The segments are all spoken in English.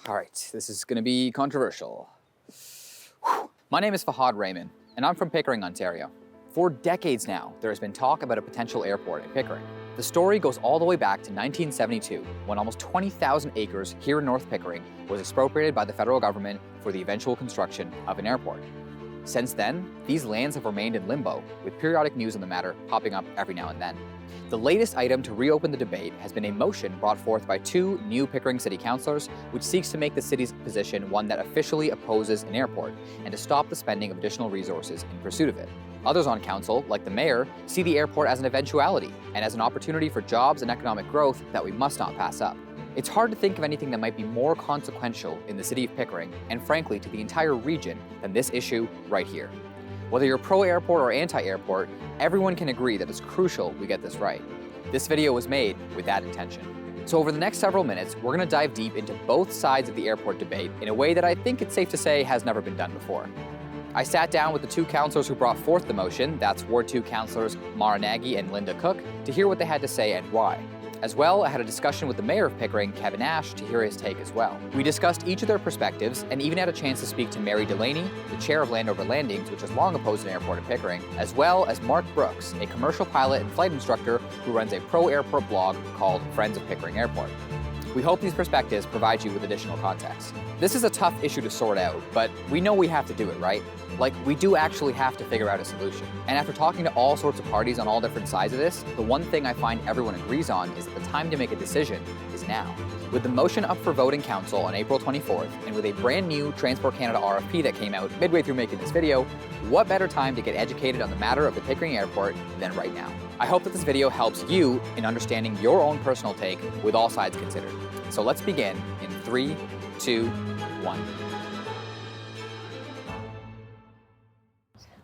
All right, this is going to be controversial. Whew. My name is Fahad Raymond, and I'm from Pickering, Ontario. For decades now, there has been talk about a potential airport in Pickering. The story goes all the way back to 1972, when almost 20,000 acres here in North Pickering was expropriated by the federal government for the eventual construction of an airport. Since then, these lands have remained in limbo, with periodic news on the matter popping up every now and then. The latest item to reopen the debate has been a motion brought forth by two new Pickering City Councillors, which seeks to make the city's position one that officially opposes an airport and to stop the spending of additional resources in pursuit of it. Others on council, like the mayor, see the airport as an eventuality and as an opportunity for jobs and economic growth that we must not pass up. It's hard to think of anything that might be more consequential in the city of Pickering, and frankly to the entire region, than this issue right here. Whether you're pro-airport or anti-airport, everyone can agree that it's crucial we get this right. This video was made with that intention. So over the next several minutes, we're going to dive deep into both sides of the airport debate in a way that I think it's safe to say has never been done before. I sat down with the two councillors who brought forth the motion, that's Ward 2 councillors Nagy and Linda Cook, to hear what they had to say and why. As well, I had a discussion with the mayor of Pickering, Kevin Ashe, to hear his take as well. We discussed each of their perspectives and even had a chance to speak to Mary Delaney, the chair of Landover Landings, which has long opposed an airport in Pickering, as well as Mark Brooks, a commercial pilot and flight instructor who runs a pro-airport blog called Friends of Pickering Airport. We hope these perspectives provide you with additional context. This is a tough issue to sort out, but we know we have to do it, right? Like, we do actually have to figure out a solution. And after talking to all sorts of parties on all different sides of this, the one thing I find everyone agrees on is that the time to make a decision is now. With the motion up for vote in council on April 24th, and with a brand new Transport Canada RFP that came out midway through making this video, what better time to get educated on the matter of the Pickering Airport than right now? I hope that this video helps you in understanding your own personal take with all sides considered. So let's begin in 3, 2, 1.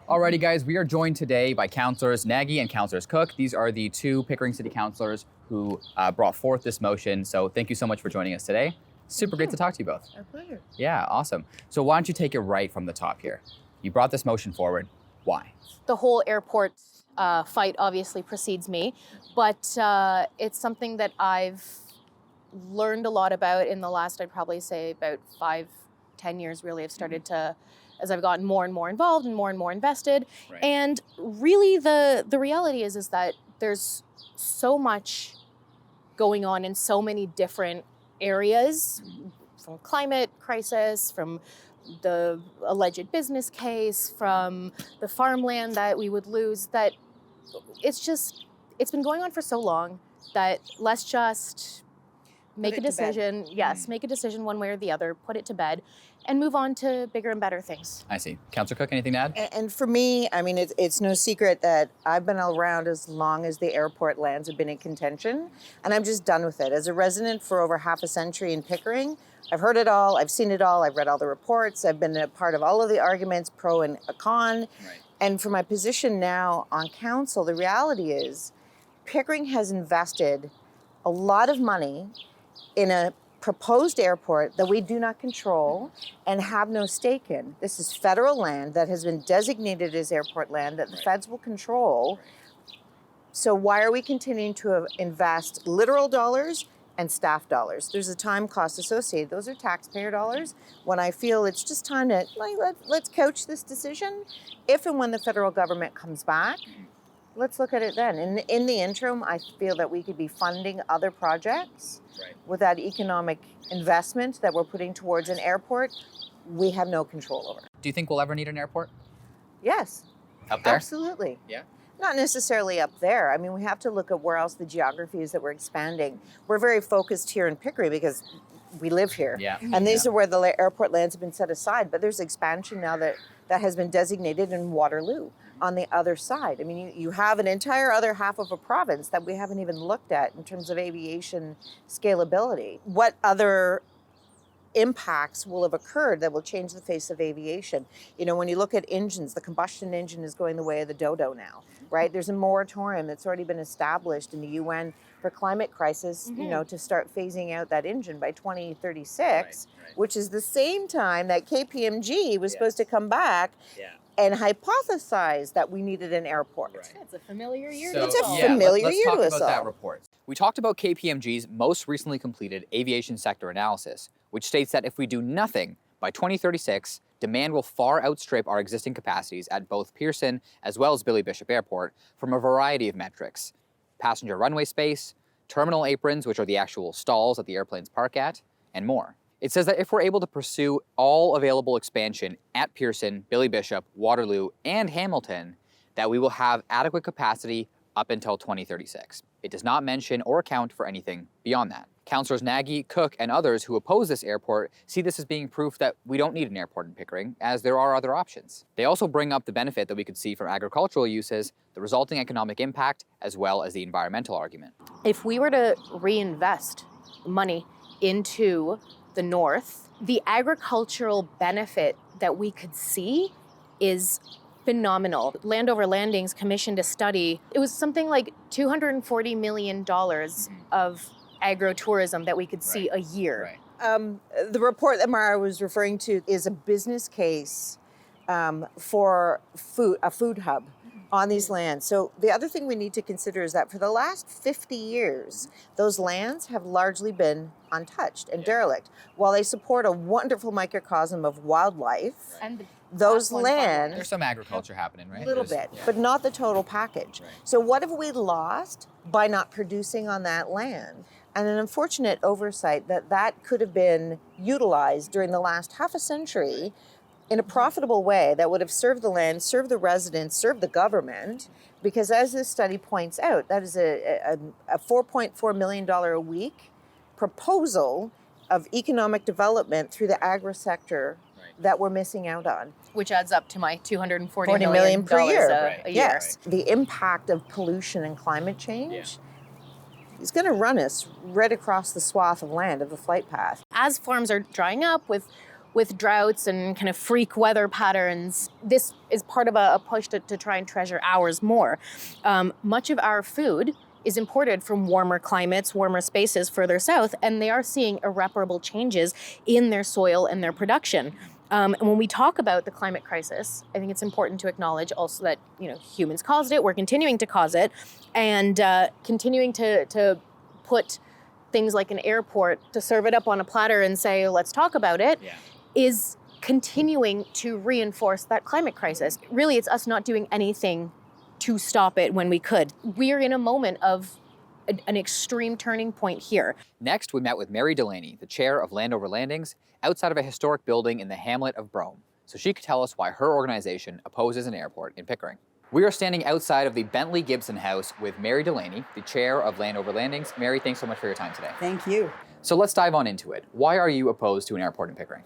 Alrighty guys, we are joined today by Councillors Nagy and Councillors Cook. These are the two Pickering City Councillors who brought forth this motion. So thank you so much for joining us today. Super great to talk to you both. Our pleasure. Yeah, awesome. So why don't you take it right from the top here? You brought this motion forward. Why? The whole airport fight obviously precedes me, but it's something that I've learned a lot about in the last, I'd probably say about 5-10 years really. I've started to, as I've gotten more and more involved and more invested. Right. And really the reality is that there's so much going on in so many different areas, from climate crisis, from the alleged business case, from the farmland that we would lose, that it's been going on for so long that let's just make a decision. Yes, make a decision one way or the other, put it to bed, and move on to bigger and better things. I see. Councillor Cook, anything to add? And for me, I mean, it's no secret that I've been around as long as the airport lands have been in contention, and I'm just done with it. As a resident for over half a century in Pickering, I've heard it all, I've seen it all, I've read all the reports, I've been a part of all of the arguments, pro and con. Right. And for my position now on council, the reality is Pickering has invested a lot of money in a proposed airport that we do not control and have no stake in. This is federal land that has been designated as airport land that the feds will control. So why are we continuing to invest literal dollars and staff dollars? There's a time cost associated. Those are taxpayer dollars. When I feel it's just time to, let's couch this decision. If and when the federal government comes back, let's look at it then. In the interim, I feel that we could be funding other projects with that economic investment that we're putting towards an airport we have no control over. Do you think we'll ever need an airport? Yes. Up there? Absolutely. Yeah. Not necessarily up there. I mean, we have to look at where else the geography is that we're expanding. We're very focused here in Pickering because we live here. Yeah. And these are where the airport lands have been set aside, but there's expansion now that has been designated in Waterloo on the other side. I mean, you have an entire other half of a province that we haven't even looked at in terms of aviation scalability. What other impacts will have occurred that will change the face of aviation? You know, when you look at engines, the combustion engine is going the way of the dodo now, right? There's a moratorium that's already been established in the UN for climate crisis, you know, to start phasing out that engine by 2036, which is the same time that KPMG was supposed to come back and hypothesize that we needed an airport. It's a familiar year So, to us all. familiar let's year talk to us about that all. report. We talked about KPMG's most recently completed aviation sector analysis, which states that if we do nothing, by 2036, demand will far outstrip our existing capacities at both Pearson as well as Billy Bishop Airport from a variety of metrics: passenger runway space, terminal aprons, which are the actual stalls that the airplanes park at, and more. It says that if we're able to pursue all available expansion at Pearson, Billy Bishop, Waterloo, and Hamilton, that we will have adequate capacity up until 2036. It does not mention or account for anything beyond that. Councillors Nagy, Cook, and others who oppose this airport see this as being proof that we don't need an airport in Pickering, as there are other options. They also bring up the benefit that we could see from agricultural uses, the resulting economic impact, as well as the environmental argument. If we were to reinvest money into the north, the agricultural benefit that we could see is phenomenal. Landover Landings commissioned a study. It was something like $240 million of agro-tourism that we could see a year. The report that Mara was referring to is a business case for a food hub on these lands. So the other thing we need to consider is that for the last 50 years, those lands have largely been untouched and derelict. While they support a wonderful microcosm of wildlife, And those Class 1 farmland. lands, There's some agriculture happening, right? a little There's- bit, yeah. but not the total package. Right. So what have we lost by not producing on that land? And an unfortunate oversight that could have been utilized during the last half a century in a profitable way that would have served the land, served the residents, served the government, because as this study points out, that is a $4.4 million a week proposal of economic development through the agri-sector that we're missing out on. which adds up to my $240 $40 million million per year. a year. Yes, the impact of pollution and climate change is going to run us right across the swath of land of the flight path. As farms are drying up with droughts and kind of freak weather patterns, this is part of a push to try and treasure ours more. Much of our food is imported from warmer climates, warmer spaces further south, and they are seeing irreparable changes in their soil and their production. And when we talk about the climate crisis, I think it's important to acknowledge also that humans caused it, we're continuing to cause it, and continuing to put things like an airport, to serve it up on a platter and say, let's talk about it, is continuing to reinforce that climate crisis. Really, it's us not doing anything to stop it when we could. We are in a moment of an extreme turning point here. Next, we met with Mary Delaney, the chair of Landover Landings, outside of a historic building in the hamlet of Brome, so she could tell us why her organization opposes an airport in Pickering. We are standing outside of the Bentley Gibson House with Mary Delaney, the chair of Landover Landings. Mary, thanks so much for your time today. Thank you. So let's dive on into it. Why are you opposed to an airport in Pickering?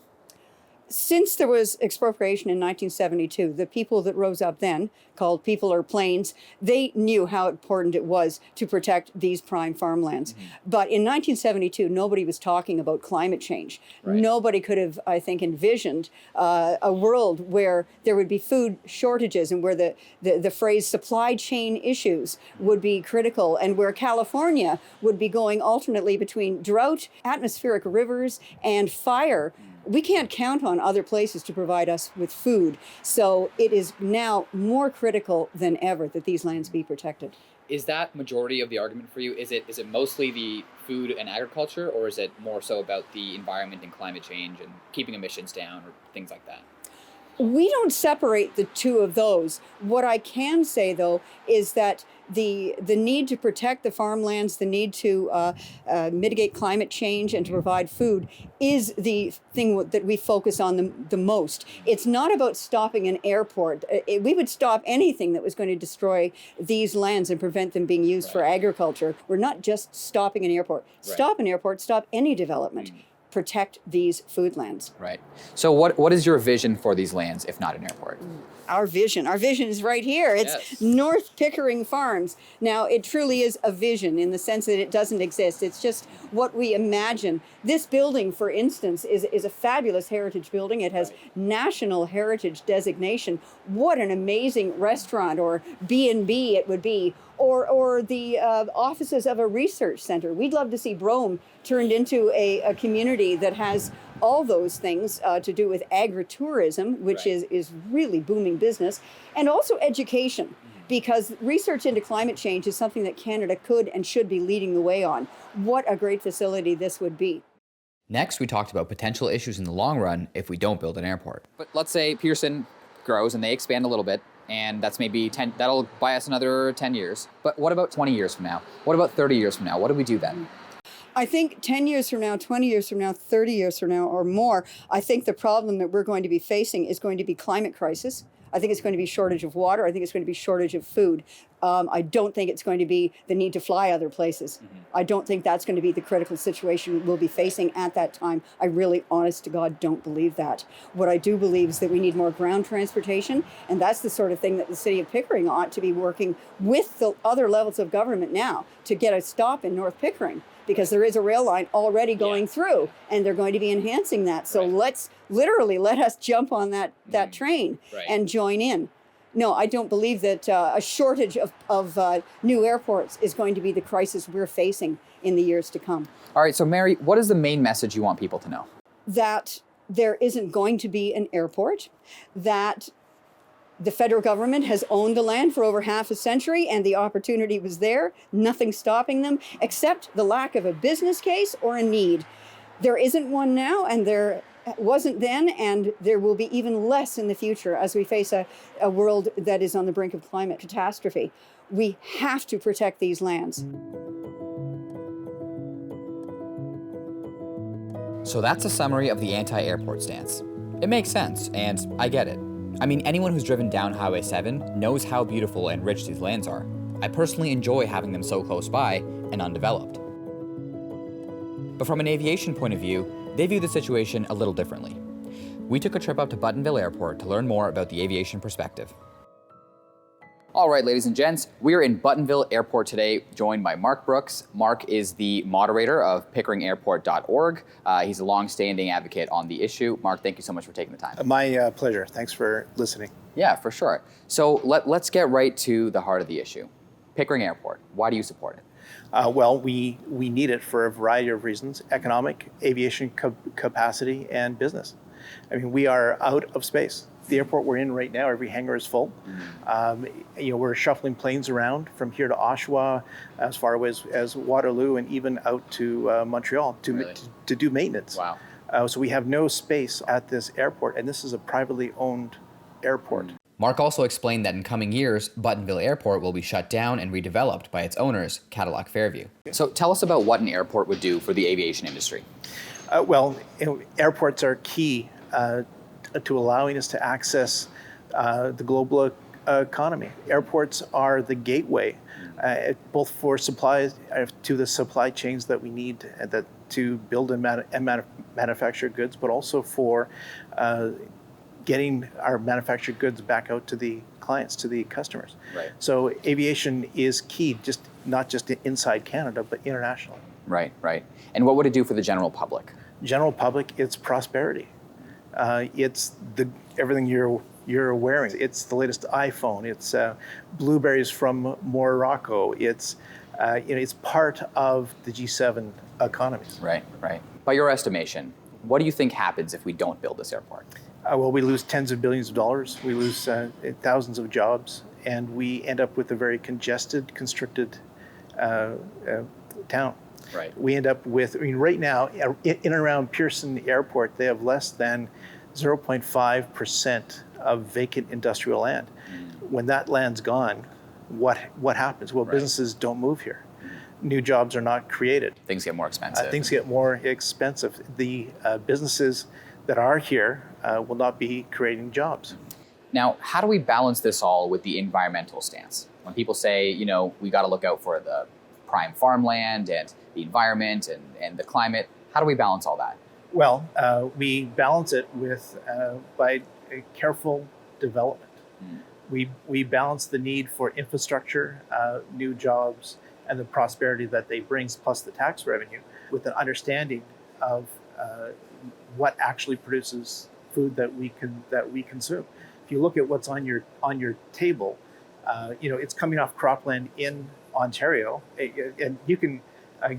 Since there was expropriation in 1972, the people that rose up then, called People or Plains, they knew how important it was to protect these prime farmlands. But in 1972, nobody was talking about climate change. Right. Nobody could have, I think, envisioned a world where there would be food shortages and where the phrase supply chain issues would be critical, and where California would be going alternately between drought, atmospheric rivers, and fire. We can't count on other places to provide us with food. So it is now more critical than ever that these lands be protected. Is that majority of the argument for you? Is it mostly the food and agriculture, or is it more so about the environment and climate change and keeping emissions down or things like that? We don't separate the two of those. What I can say, though, is that the need to protect the farmlands, the need to mitigate climate change and to provide food is the thing that we focus on the most. It's not about stopping an airport. We would stop anything that was going to destroy these lands and prevent them being used for agriculture. We're not just stopping an airport. Stop an airport, stop any development. Protect these food lands. Right. So what is your vision for these lands, if not an airport? Our vision is right here. It's North Pickering Farms. Now, it truly is a vision in the sense that it doesn't exist. It's just what we imagine. This building, for instance, is a fabulous heritage building. It has National Heritage designation. What an amazing restaurant or B&B it would be. Or the offices of a research center. We'd love to see Brome turned into a community that has all those things to do with agritourism, which is really booming business, and also education. because research into climate change is something that Canada could and should be leading the way on. What a great facility this would be. Next, we talked about potential issues in the long run if we don't build an airport. But let's say Pearson grows and they expand a little bit, and that's maybe that'll buy us another 10 years. But what about 20 years from now? What about 30 years from now? What do we do then? I think 10 years from now, 20 years from now, 30 years from now or more, I think the problem that we're going to be facing is going to be climate crisis. I think it's going to be shortage of water. I think it's going to be shortage of food. I don't think it's going to be the need to fly other places. I don't think that's going to be the critical situation we'll be facing at that time. I really, honest to God, don't believe that. What I do believe is that we need more ground transportation, and that's the sort of thing that the city of Pickering ought to be working with the other levels of government now to get a stop in North Pickering, because there is a rail line already going through, and they're going to be enhancing that. So let us jump on that train and join in. No, I don't believe that a shortage of new airports is going to be the crisis we're facing in the years to come. All right, so Mary, what is the main message you want people to know? That there isn't going to be an airport, that the federal government has owned the land for over half a century and the opportunity was there, nothing stopping them, except the lack of a business case or a need. There isn't one now, and there wasn't then, and there will be even less in the future as we face a world that is on the brink of climate catastrophe. We have to protect these lands. So that's a summary of the anti-airport stance. It makes sense, and I get it. I mean, anyone who's driven down Highway 7 knows how beautiful and rich these lands are. I personally enjoy having them so close by and undeveloped. But from an aviation point of view, they view the situation a little differently. We took a trip up to Buttonville Airport to learn more about the aviation perspective. All right, ladies and gents, we are in Buttonville Airport today, joined by Mark Brooks. Mark is the moderator of pickeringairport.org. He's a long-standing advocate on the issue. Mark, thank you so much for taking the time. My pleasure. Thanks for listening. Yeah, for sure. So let's get right to the heart of the issue. Pickering Airport, why do you support it? Well, we need it for a variety of reasons: economic, aviation capacity, and business. I mean, we are out of space. The airport we're in right now, every hangar is full. We're shuffling planes around from here to Oshawa, as far away as Waterloo, and even out to Montreal to do maintenance. Wow. So we have no space at this airport, and this is a privately owned airport. Mark also explained that in coming years, Buttonville Airport will be shut down and redeveloped by its owners, Cadillac Fairview. So tell us about what an airport would do for the aviation industry. Airports are key to allowing us to access the global economy. Airports are the gateway, both for supplies to the supply chains that we need to build and manufacture goods, but also for getting our manufactured goods back out to the clients, to the customers. Right. So aviation is key, not just inside Canada, but internationally. Right. And what would it do for the general public? General public, it's prosperity. It's everything you're wearing. It's the latest iPhone. It's blueberries from Morocco. It's part of the G7 economies. Right. By your estimation, what do you think happens if we don't build this airport? We lose tens of billions of dollars. We lose thousands of jobs, and we end up with a very congested, constricted town. Right. We end up with, right now, in and around Pearson Airport, they have less than 0.5% of vacant industrial land. When that land's gone, what happens? Well, businesses don't move here. New jobs are not created. Things get more expensive. Things get more expensive. The businesses that are here will not be creating jobs. Now, how do we balance this all with the environmental stance? When people say, we got to look out for the prime farmland and the environment and the climate, how do we balance all that? Well, we balance it by a careful development. We balance the need for infrastructure, new jobs, and the prosperity that they bring, plus the tax revenue, with an understanding of what actually produces food that we consume. If you look at what's on your table, it's coming off cropland in Ontario, and you can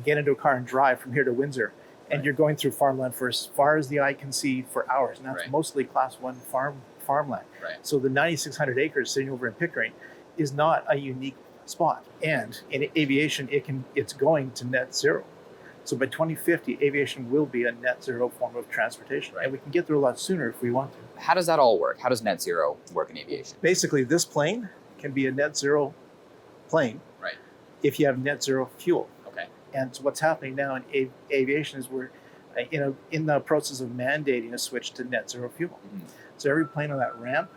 get into a car and drive from here to Windsor, and you're going through farmland for as far as the eye can see for hours, and that's mostly Class 1 farmland. Right. So the 9,600 acres sitting over in Pickering is not a unique spot. And in aviation, it's going to net zero. So by 2050, aviation will be a net zero form of transportation. And we can get there a lot sooner if we want to. How does that all work? How does net zero work in aviation? Basically, this plane can be a net zero plane if you have net zero fuel. Okay. And so what's happening now in aviation is we're in the process of mandating a switch to net zero fuel. So every plane on that ramp,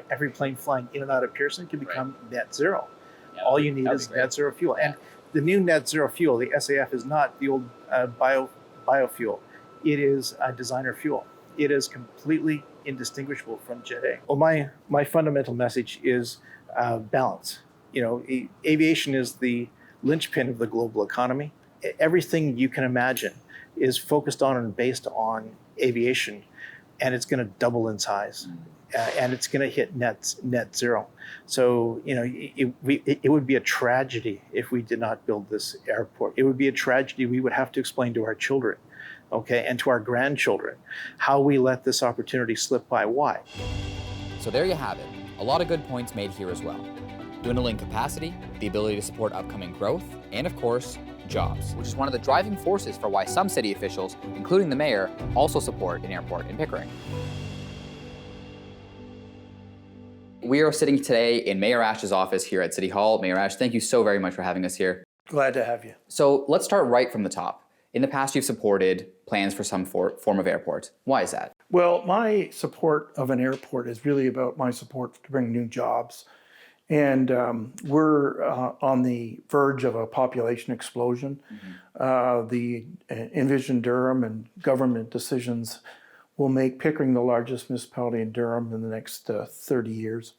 every plane flying in and out of Pearson can become net zero. Yeah, all you need is net zero fuel. And the new net zero fuel, the SAF, is not the old biofuel. It is a designer fuel. It is completely indistinguishable from Jet A. Well, my fundamental message is balance. Aviation is the linchpin of the global economy. Everything you can imagine is focused on and based on aviation, and it's going to double in size. And it's going to hit net zero. So, it would be a tragedy if we did not build this airport. It would be a tragedy we would have to explain to our children, okay, and to our grandchildren, how we let this opportunity slip by. Why? So there you have it. A lot of good points made here as well. Dwindling capacity, the ability to support upcoming growth, and of course, jobs, which is one of the driving forces for why some city officials, including the mayor, also support an airport in Pickering. We are sitting today in Mayor Ashe's office here at City Hall. Mayor Ashe, thank you so very much for having us here. Glad to have you. So let's start right from the top. In the past, you've supported plans for some form of airport. Why is that? Well, my support of an airport is really about my support to bring new jobs. And we're on the verge of a population explosion. The Envision Durham and government decisions will make Pickering the largest municipality in Durham in the next 30 years.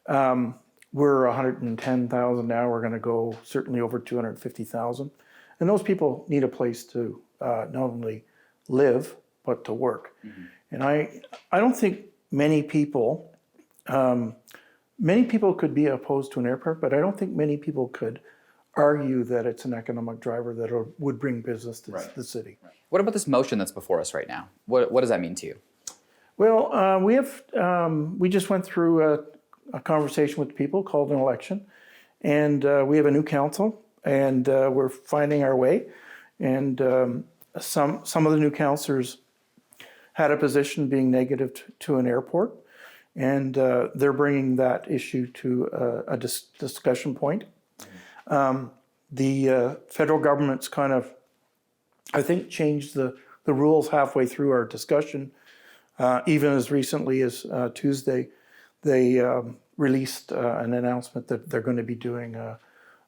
We're 110,000 now. We're going to go certainly over 250,000. And those people need a place to not only live, but to work. And I don't think many people could be opposed to an airport, but I don't think many people could argue that it's an economic driver that would bring business to the city. What about this motion that's before us right now? What does that mean to you? Well, we just went through a conversation with people, called an election, and we have a new council, and we're finding our way. And some of the new councillors had a position being negative to an airport, and they're bringing that issue to a discussion point. The federal government's kind of, I think, changed the rules halfway through our discussion. Even as recently as Tuesday, they released an announcement that they're going to be doing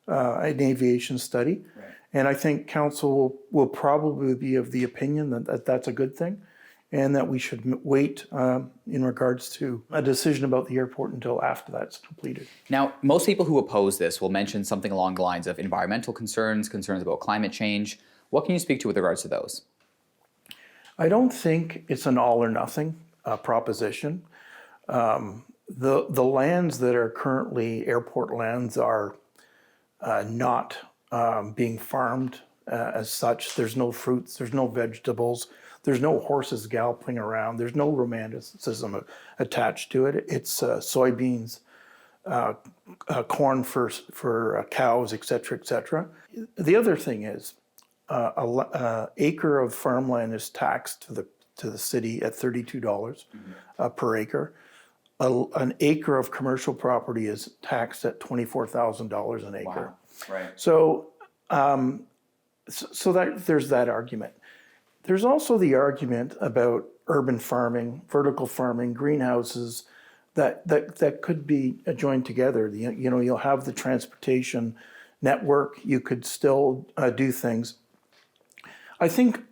an aviation study. And I think council will probably be of the opinion that that's a good thing, and that we should wait in regards to a decision about the airport until after that's completed. Now, most people who oppose this will mention something along the lines of environmental concerns about climate change. What can you speak to with regards to those? I don't think it's an all or nothing proposition. The lands that are currently airport lands are not being farmed as such. There's no fruits, there's no vegetables, there's no horses galloping around, there's no romanticism attached to it. It's soybeans, corn for cows, etc., etc. The other thing is, an acre of farmland is taxed to the city at $32 per acre. An acre of commercial property is taxed at $24,000 an acre. Wow. Right. So that there's that argument. There's also the argument about urban farming, vertical farming, greenhouses that could be joined together. You'll have the transportation network. You could still do things. I think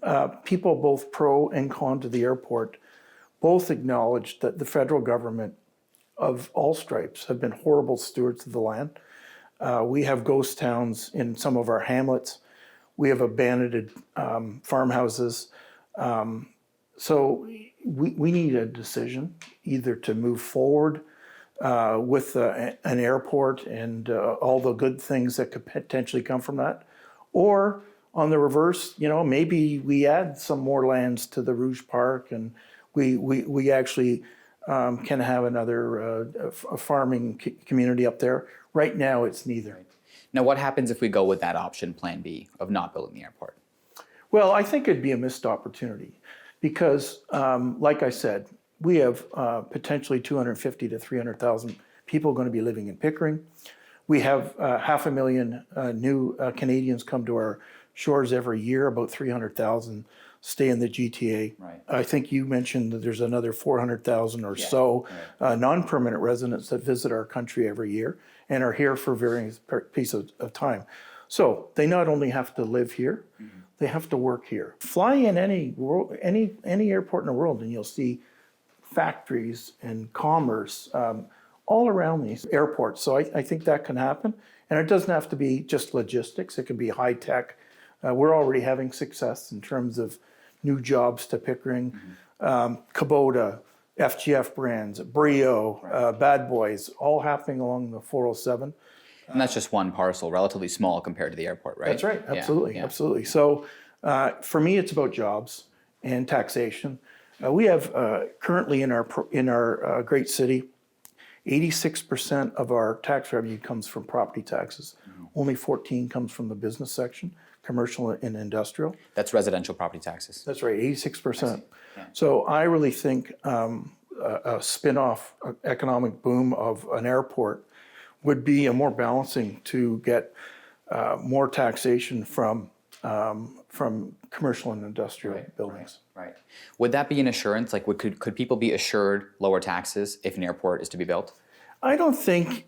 people both pro and con to the airport both acknowledge that the federal government of all stripes have been horrible stewards of the land. We have ghost towns in some of our hamlets. We have abandoned farmhouses. So we need a decision, either to move forward with an airport and all the good things that could potentially come from that, or on the reverse, maybe we add some more lands to the Rouge Park and we actually can have another farming community up there. Right now, it's neither. Now, what happens if we go with that option, Plan B, of not building the airport? Well, I think it'd be a missed opportunity because, like I said, we have potentially 250 to 300,000 people going to be living in Pickering. We have 500,000 new Canadians come to our shores every year. About 300,000 stay in the GTA. Right. I think you mentioned that there's another 400,000 or so non-permanent residents that visit our country every year and are here for various pieces of time. So they not only have to live here, they have to work here. Fly in any airport in the world and you'll see factories and commerce all around these airports. So I think that can happen. And it doesn't have to be just logistics. It can be high tech. We're already having success in terms of new jobs to Pickering. Kubota, FGF brands, Brio, Bad Boys, all happening along the 407. And that's just one parcel, relatively small compared to the airport, right? That's right. Absolutely. Yeah. Absolutely. So for me, it's about jobs and taxation. We have currently in our great city, 86% of our tax revenue comes from property taxes. Only 14 comes from the business section, commercial and industrial. That's residential property taxes. That's right, 86%. Yeah. So I really think a spin-off economic boom of an airport would be a more balancing to get more taxation from commercial and industrial buildings. Right. Would that be an assurance? Like, could people be assured lower taxes if an airport is to be built? I don't think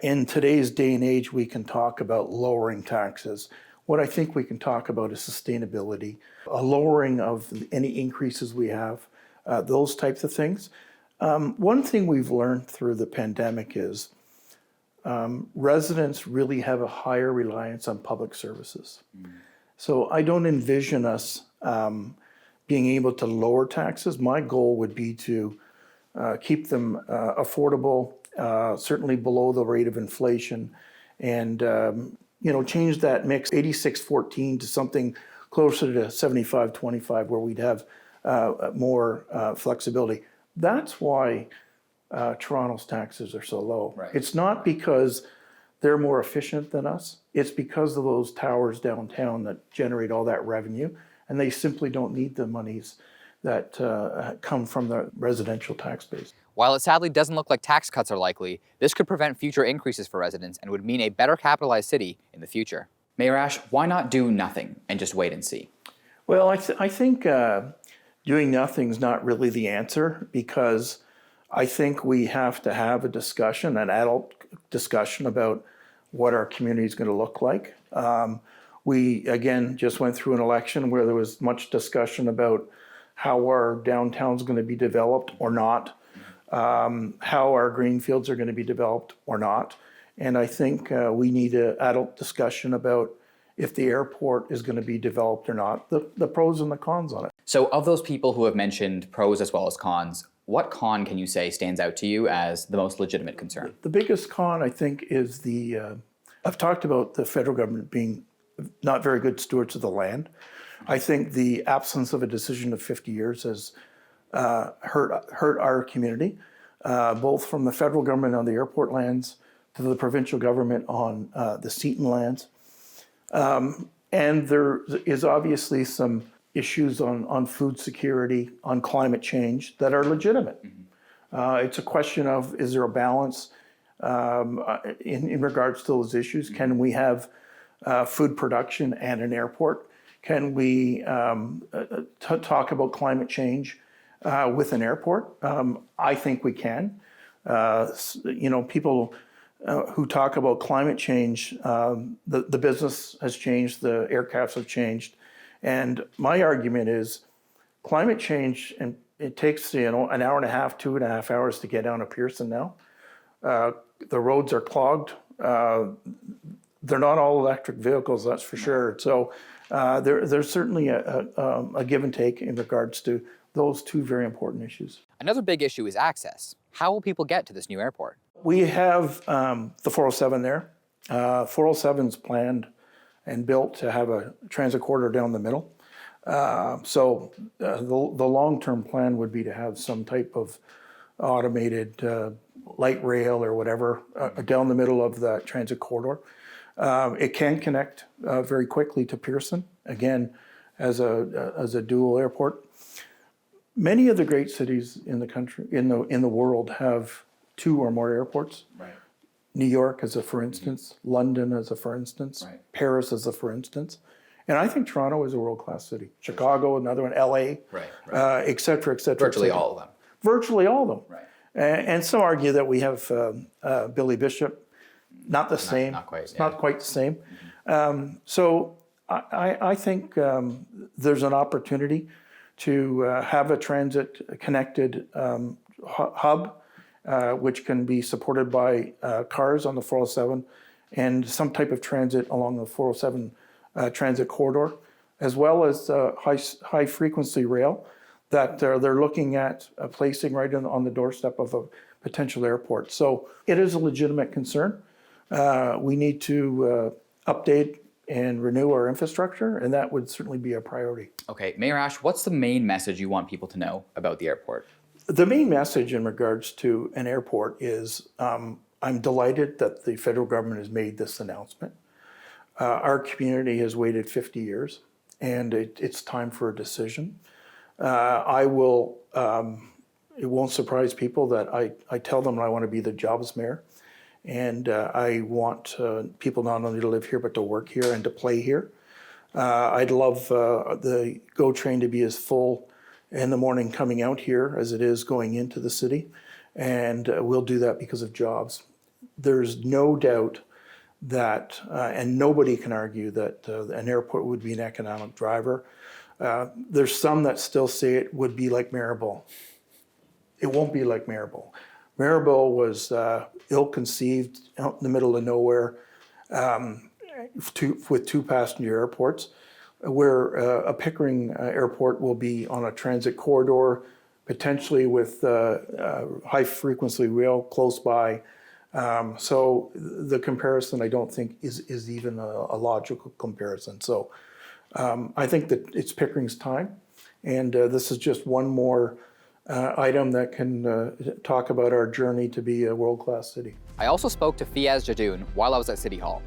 in today's day and age we can talk about lowering taxes. What I think we can talk about is sustainability, a lowering of any increases we have, those types of things. One thing we've learned through the pandemic is residents really have a higher reliance on public services. So I don't envision us being able to lower taxes. My goal would be to keep them affordable, certainly below the rate of inflation, and change that mix 86-14 to something closer to 75-25, where we'd have more flexibility. That's why Toronto's taxes are so low. Right. It's not because they're more efficient than us. It's because of those towers downtown that generate all that revenue, and they simply don't need the monies that come from the residential tax base. While it sadly doesn't look like tax cuts are likely, this could prevent future increases for residents and would mean a better capitalized city in the future. Mayor Ashe, why not do nothing and just wait and see? Well, I think doing nothing is not really the answer, because I think we have to have a discussion, an adult discussion about what our community is going to look like. We, again, just went through an election where there was much discussion about how our downtown is going to be developed or not, how our greenfields are going to be developed or not. And I think we need an adult discussion about if the airport is going to be developed or not, the pros and the cons on it. So of those people who have mentioned pros as well as cons, what con can you say stands out to you as the most legitimate concern? The biggest con, I think, is I've talked about the federal government being not very good stewards of the land. I think the absence of a decision of 50 years has hurt our community, both from the federal government on the airport lands to the provincial government on the Seton lands. And there is obviously some issues on food security, on climate change that are legitimate. It's a question of, is there a balance in regards to those issues? Can we have food production and an airport? Can we talk about climate change with an airport? I think we can. People who talk about climate change, the business has changed, the aircrafts have changed. And my argument is climate change, and it takes an hour and a half, 2.5 hours to get down to Pearson now. The roads are clogged. They're not all electric vehicles, that's for sure. So there's certainly a give and take in regards to those two very important issues. Another big issue is access. How will people get to this new airport? We have the 407 there. 407 is planned and built to have a transit corridor down the middle. So the long-term plan would be to have some type of automated light rail or whatever down the middle of that transit corridor. It can connect very quickly to Pearson, again, as a dual airport. Many of the great cities in the country, in the world, have 2 or more airports. Right. New York as a for instance, London as a for instance, Right. Paris as a for instance. And I think Toronto is a world-class city. Chicago, another one, LA, Right. et cetera, et cetera. Virtually et cetera. all of them. Virtually all of them. Right. And some argue that we have Billy Bishop, not the same. Not quite. It's Yeah. not quite the same. So I think there's an opportunity to have a transit-connected hub, which can be supported by cars on the 407 and some type of transit along the 407 transit corridor, as well as high-frequency rail that they're looking at placing right on the doorstep of a potential airport. So it is a legitimate concern. We need to update and renew our infrastructure, and that would certainly be a priority. Okay, Mayor Ashe, what's the main message you want people to know about the airport? The main message in regards to an airport is I'm delighted that the federal government has made this announcement. Our community has waited 50 years, and it's time for a decision. It won't surprise people that I tell them I want to be the jobs mayor. And I want people not only to live here, but to work here and to play here. I'd love the GO train to be as full in the morning coming out here as it is going into the city. And we'll do that because of jobs. There's no doubt that, and nobody can argue that an airport would be an economic driver. There's some that still say it would be like Maribel. It won't be like Maribel. Maribel was ill-conceived out in the middle of nowhere with 2 passenger airports, where a Pickering airport will be on a transit corridor, potentially with high-frequency rail close by. So the comparison, I don't think, is even a logical comparison. So I think that it's Pickering's time, and this is just one more item that can talk about our journey to be a world-class city. I also spoke to Fiaz Jadoun while I was at City Hall.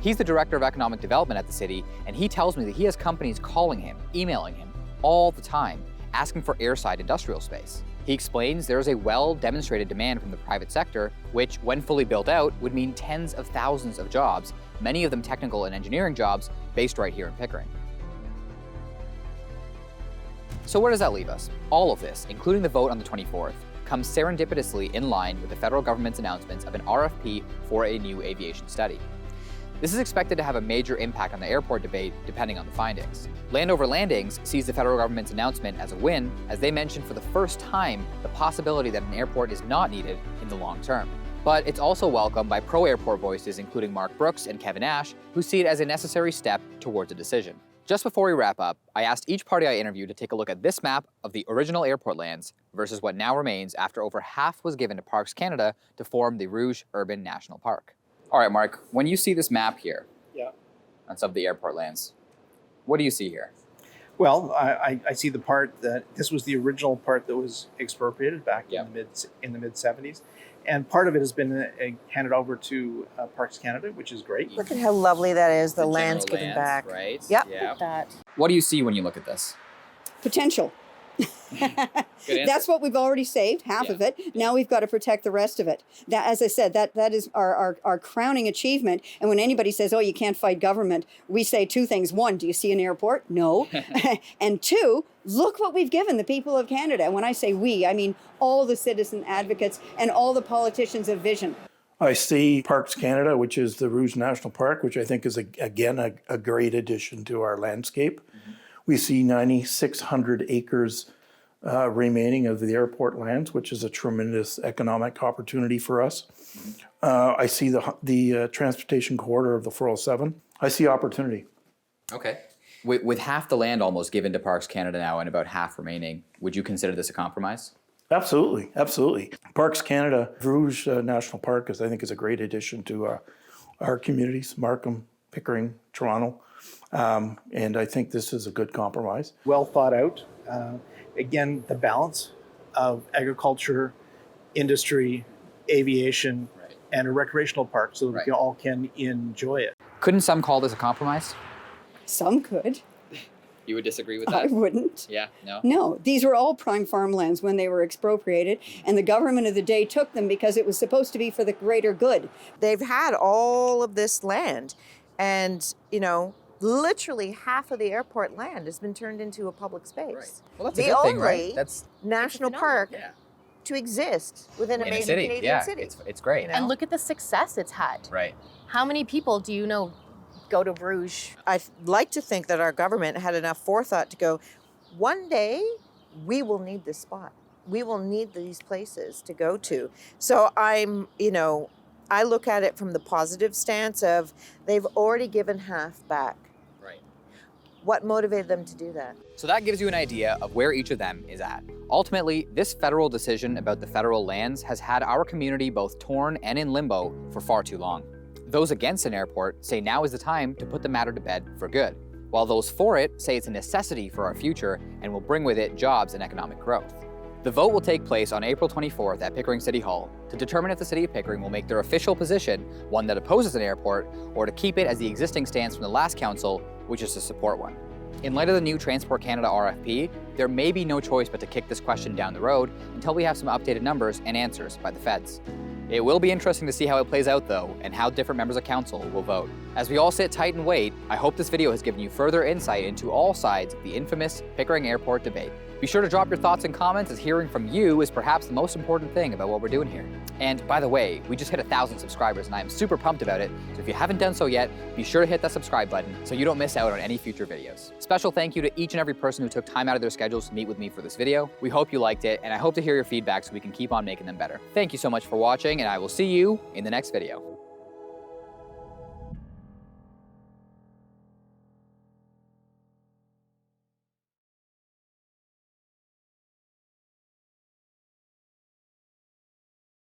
He's the Director of Economic Development at the city, and he tells me that he has companies calling him, emailing him, all the time, asking for airside industrial space. He explains there is a well-demonstrated demand from the private sector, which, when fully built out, would mean tens of thousands of jobs, many of them technical and engineering jobs, based right here in Pickering. So where does that leave us? All of this, including the vote on the 24th, comes serendipitously in line with the federal government's announcements of an RFP for a new aviation study. This is expected to have a major impact on the airport debate, depending on the findings. Landover Landings sees the federal government's announcement as a win, as they mentioned for the first time the possibility that an airport is not needed in the long term. But it's also welcomed by pro-airport voices, including Mark Brooks and Kevin Ashe, who see it as a necessary step towards a decision. Just before we wrap up, I asked each party I interviewed to take a look at this map of the original airport lands versus what now remains after over half was given to Parks Canada to form the Rouge Urban National Park. All right, Mark, when you see this map here, on some of the airport lands, what do you see here? Well, I see the part that this was the original part that was expropriated back in the mid 70s, and part of it has been handed over to Parks Canada, which is great. Look at how lovely that is, the general land's given lands, back. Right? Yep. Yeah. That. What do you see when you look at this? Potential. That's what we've already saved, half of it. Now we've got to protect the rest of it. That, as I said, that is our crowning achievement. And when anybody says, oh, you can't fight government, we say 2 things. 1, do you see an airport? No. And 2, look what we've given the people of Canada. And when I say we, I mean all the citizen advocates and all the politicians of vision. I see Parks Canada, which is the Rouge National Park, which I think is, again, a great addition to our landscape. Mm-hmm. We see 9,600 acres remaining of the airport lands, which is a tremendous economic opportunity for us. I see the transportation corridor of the 407. I see opportunity. Okay. With half the land almost given to Parks Canada now and about half remaining, would you consider this a compromise? Absolutely, absolutely. Parks Canada, Rouge National Park, I think is a great addition to our communities, Markham, Pickering, Toronto. And I think this is a good compromise. Well thought out. Again, the balance of agriculture industry, aviation, Right. and a recreational park so that Right. we all can enjoy it. Couldn't some call this a compromise? Some could. You would disagree with I wouldn't. Yeah, no? No, these were all prime farmlands when they were expropriated, and the government of the day took them because it was supposed to be for the greater good. They've had all of this land, and literally half of the airport land has been turned into a public space. Well, that's a The good thing, right? only- That's National phenomenal. park to exist within a in a major city. Canadian Yeah, city. it's great. You know? And look at the success it's had. Right. How many people do you know go to Bruges? I'd like to think that our government had enough forethought to go, one day we will need this spot. We will need these places to go to. So I look at it from the positive stance of they've already given half back. Right. What motivated them to do that? So that gives you an idea of where each of them is at. Ultimately, this federal decision about the federal lands has had our community both torn and in limbo for far too long. Those against an airport say now is the time to put the matter to bed for good, while those for it say it's a necessity for our future and will bring with it jobs and economic growth. The vote will take place on April 24th at Pickering City Hall to determine if the City of Pickering will make their official position one that opposes an airport or to keep it as the existing stance from the last council, which is to support one. In light of the new Transport Canada RFP, there may be no choice but to kick this question down the road until we have some updated numbers and answers by the feds. It will be interesting to see how it plays out though, and how different members of council will vote. As we all sit tight and wait, I hope this video has given you further insight into all sides of the infamous Pickering Airport debate. Be sure to drop your thoughts and comments, as hearing from you is perhaps the most important thing about what we're doing here. And by the way, we just hit 1,000 subscribers and I am super pumped about it, so if you haven't done so yet, be sure to hit that subscribe button so you don't miss out on any future videos. Special thank you to each and every person who took time out of their schedules to meet with me for this video. We hope you liked it, and I hope to hear your feedback so we can keep on making them better. Thank you so much for watching, and I will see you in the next video.